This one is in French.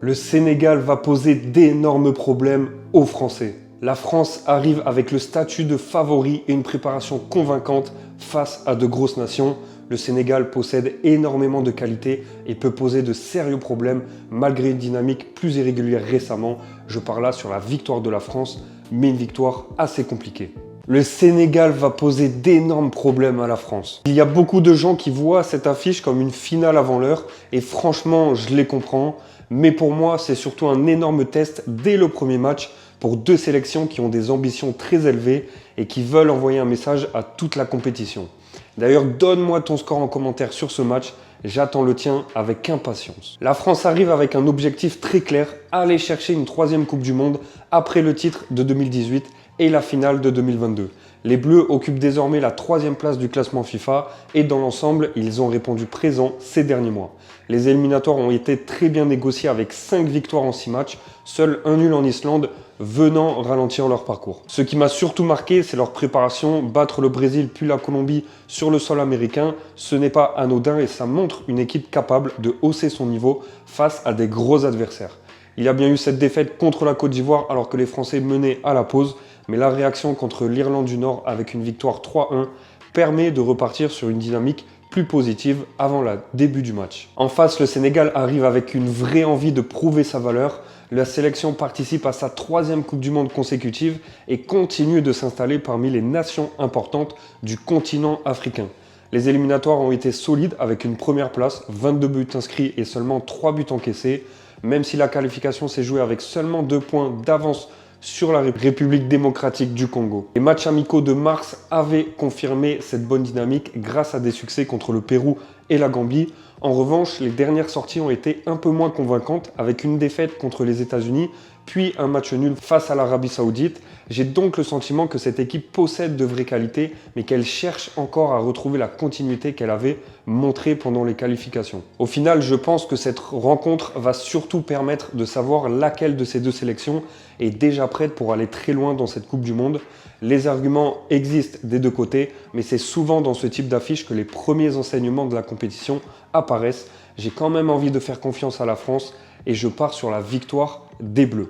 Le Sénégal va poser d'énormes problèmes aux Français. La France arrive avec le statut de favori et une préparation convaincante face à de grosses nations. Le Sénégal possède énormément de qualités et peut poser de sérieux problèmes malgré une dynamique plus irrégulière récemment. Je parle là sur la victoire de la France, mais une victoire assez compliquée. Le Sénégal va poser d'énormes problèmes à la France. Il y a beaucoup de gens qui voient cette affiche comme une finale avant l'heure et franchement, je les comprends. Mais pour moi, c'est surtout un énorme test dès le premier match pour deux sélections qui ont des ambitions très élevées et qui veulent envoyer un message à toute la compétition. D'ailleurs, donne-moi ton score en commentaire sur ce match, j'attends le tien avec impatience. La France arrive avec un objectif très clair, aller chercher une troisième Coupe du Monde après le titre de 2018 et la finale de 2022. Les Bleus occupent désormais la troisième place du classement FIFA et dans l'ensemble, ils ont répondu présent ces derniers mois. Les éliminatoires ont été très bien négociés avec 5 victoires en 6 matchs, seul un nul en Islande venant ralentir leur parcours. Ce qui m'a surtout marqué, c'est leur préparation. Battre le Brésil puis la Colombie sur le sol américain, ce n'est pas anodin et ça montre une équipe capable de hausser son niveau face à des gros adversaires. Il y a bien eu cette défaite contre la Côte d'Ivoire alors que les Français menaient à la pause, mais la réaction contre l'Irlande du Nord avec une victoire 3-1 permet de repartir sur une dynamique plus positive avant le début du match. En face, le Sénégal arrive avec une vraie envie de prouver sa valeur. La sélection participe à sa troisième Coupe du Monde consécutive et continue de s'installer parmi les nations importantes du continent africain. Les éliminatoires ont été solides avec une première place, 22 buts inscrits et seulement 3 buts encaissés. Même si la qualification s'est jouée avec seulement 2 points d'avance sur la République démocratique du Congo. Les matchs amicaux de mars avaient confirmé cette bonne dynamique grâce à des succès contre le Pérou et la Gambie. En revanche, les dernières sorties ont été un peu moins convaincantes avec une défaite contre les États-Unis puis un match nul face à l'Arabie Saoudite. J'ai donc le sentiment que cette équipe possède de vraies qualités mais qu'elle cherche encore à retrouver la continuité qu'elle avait montrée pendant les qualifications. Au final, je pense que cette rencontre va surtout permettre de savoir laquelle de ces deux sélections est déjà prête pour aller très loin dans cette Coupe du Monde. Les arguments existent des deux côtés, mais c'est souvent dans ce type d'affiche que les premiers enseignements de la compétition apparaissent. J'ai quand même envie de faire confiance à la France et je pars sur la victoire des Bleus.